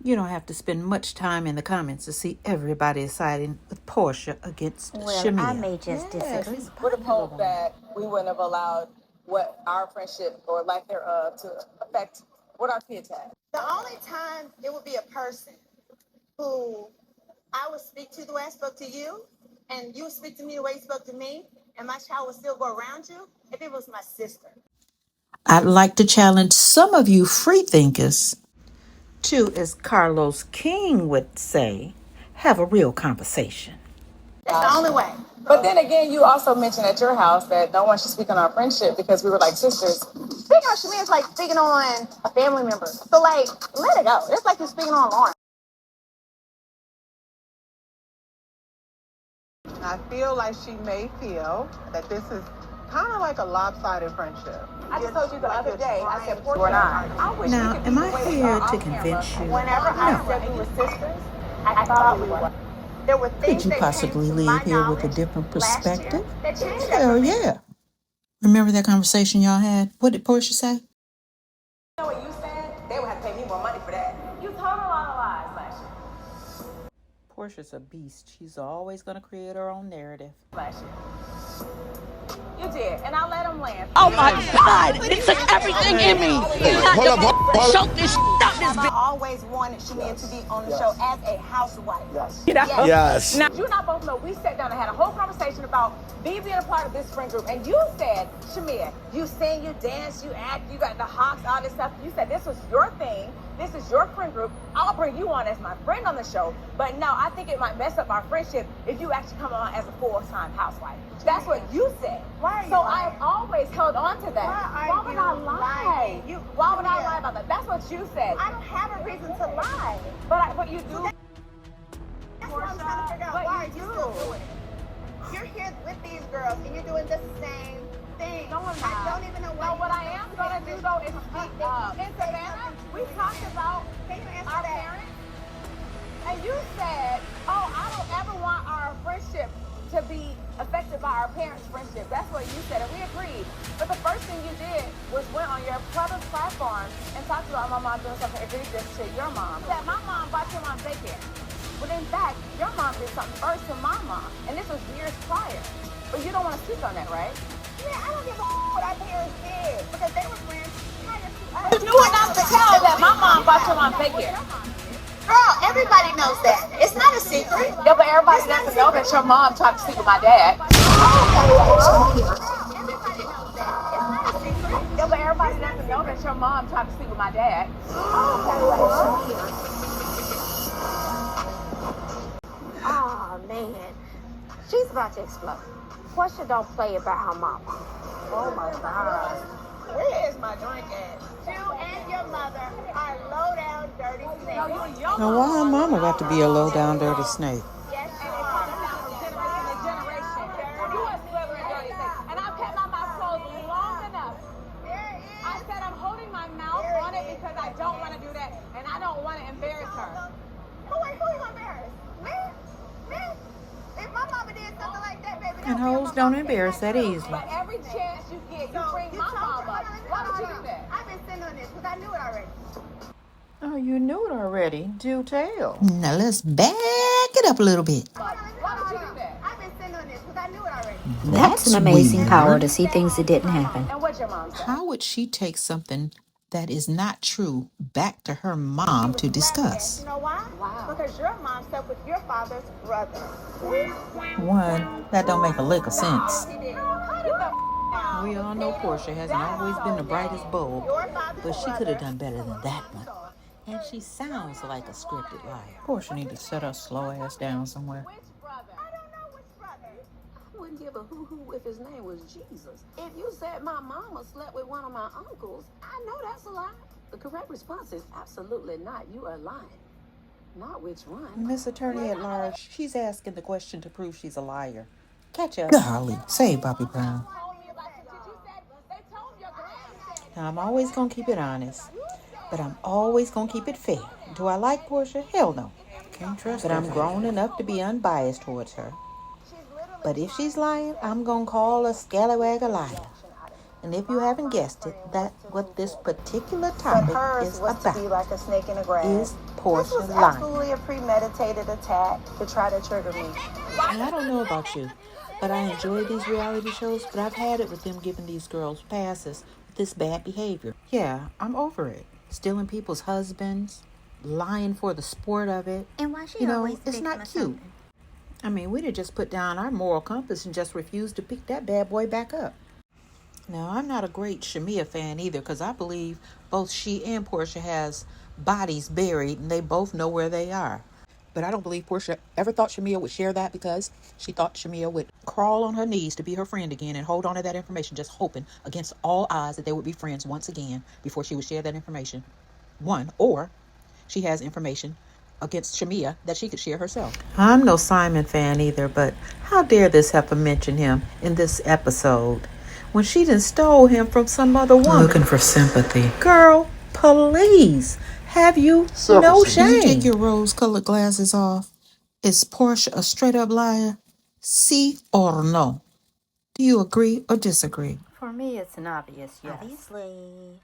You don't have to spend much time in the comments to see everybody siding with Porsha against Shamea. I may just disagree. Would have hoped that we wouldn't have allowed what our friendship or lack thereof to affect what our kids had. The only time it would be a person who I would speak to the way I spoke to you, and you would speak to me the way you spoke to me, and my child would still go around you, if it was my sister. I'd like to challenge some of you free thinkers to, as Carlos King would say, have a real conversation. That's the only way. But then again, you also mentioned at your house that no one should speak on our friendship because we were like sisters. Speaking on Shamea is like speaking on a family member. So, like, let it go. It's like you're speaking on Lauren. I feel like she may feel that this is kind of like a lopsided friendship. I just told you the other day, I said, Porsche and I wish Now, we could am be I the way we here are to off convince camera. you? Whenever I said we were sisters, I thought we were. There were things Could you that possibly came to my leave here with a knowledge different last year perspective? that changed that Hell for me. yeah. Remember that conversation y'all had? What did Porsha say? You know what you said? They would have to pay me more money for that. You told a lot of lies last year. Portia's a beast. She's always going to create her own narrative. Last year. You did, and I let them land. Oh my God! It took everything in me. Choke this out this I always wanted Shamea to be on the show as a housewife. bitch. Yes. Now, you and I both know we sat down and had a whole conversation about me being a part of this friend group. And you said, Shamea, you sing, you dance, you act, you got the hops, all this stuff. You said this was your thing. This is your friend group. I'll bring you on as my friend on the show. But no, I think it might mess up our friendship if you actually come on as a full-time housewife. That's what you said. Why are you so lying? I've always held on to that. Why would you I lie? lying? Why would I Yeah. lie about that? That's what you said. I don't have a reason to lie. But you do. That's what I'm trying to figure out. But Why are you you do. still doing it? You're here with these girls and you're doing the same thing. No, I'm I not. don't even know why. No, what I am going to do, though, is speak up. In Savannah, we talked about Can you answer our that? parents. And you said, oh, I don't ever want our friendship to be affected by our parents' friendship. That's what you said, and we agreed. But the first thing you did was went on your brother's platform and talked about my mom doing something egregious to your mom. That my mom bought your mom daycare. But in fact, your mom did something first to my mom, and this was years prior. But you don't want to speak on that, right? Yeah, I don't give a what our parents did because they were friends prior to us. You knew enough to tell that my mom bought your mom daycare. Girl, everybody knows that. It's not a secret. Yeah, but everybody doesn't know that your mom tried to sleep with my dad. Everybody knows that. It's not a secret. Yeah, but everybody doesn't know that your mom tried to sleep with my dad. Oh man, she's about to explode. Porsha don't play about her mama. Oh my God. Where is my drink at? You and your mother are low down, dirty snakes. Now, why her mama got to be a low down dirty snake? Yes, you And it are. comes down from generation to generation. You are slithering dirty things. And I've kept my mouth closed long enough. There is. I said I'm holding my mouth on it because I don't want to do that. And I don't want to embarrass her. Who you gonna embarrass? Me? Me? If my mama did something like that, baby, And hoes don't embarrass that easily. But every chance you get, you bring my mom up. Why would you do that? I've been sitting on this because I knew it already. Oh, you knew it already. Do tell. Now, let's back it up a little bit. Why would you do that? I've been sitting on this because I knew it already. That's an amazing power to see things that didn't happen. And what's your mom say? How would she take something that is not true back to her mom to discuss? You know why? Wow. Because your mom slept with your father's brother. One, that don't make a lick of sense. She did. We all know Porsha hasn't always been the brightest bulb, Your father's but she could brother. have done better than that one. And she sounds like a scripted liar. Porsha need to set her slow ass down somewhere. Which brother? I don't know which brother. I wouldn't give a hoo-hoo if his name was Jesus. If you said my mama slept with one of my uncles, I know that's a lie. The correct response is absolutely not. You are lying. Not which one. Miss Attorney at Large, she's asking the question to prove she's a liar. Catch up. Golly, say Bobby Brown. Now, I'm always going to keep it honest, but I'm always going to keep it fair. Do I like Porsha? Hell no. Can't trust her. But I'm grown enough to be unbiased towards her. But if she's lying, I'm going to call a scallywag a liar. And if you haven't guessed it, that's what this particular But topic hers is was to be about. like a snake in the grass. Is This Porsche was lying? absolutely a premeditated attack to try to trigger me. And I don't know about you, but I enjoy these reality shows, but I've had it with them giving these girls passes with this bad behavior. Yeah, I'm over it. Stealing people's husbands, lying for the sport of it. And why she You know, always it's victim not of cute. something? I mean, we'd have just put down our moral compass and just refused to pick that bad boy back up. Now, I'm not a great Shamea fan either, because I believe both she and Porsha has bodies buried and they both know where they are. But I don't believe Porsha ever thought Shamea would share that, because she thought Shamea would crawl on her knees to be her friend again and hold on to that information, just hoping against all odds that they would be friends once again before she would share that information. One, or she has information against Shamea that she could share herself. I'm no Simon fan either, but how dare this heifer mention him in this episode when she done stole him from some other woman? Looking for sympathy. Girl, please. Have you no shame? Can you take your rose-colored glasses off? Is Porsha a straight-up liar? Si or no? Do you agree or disagree? For me, it's an obvious yes. Obviously.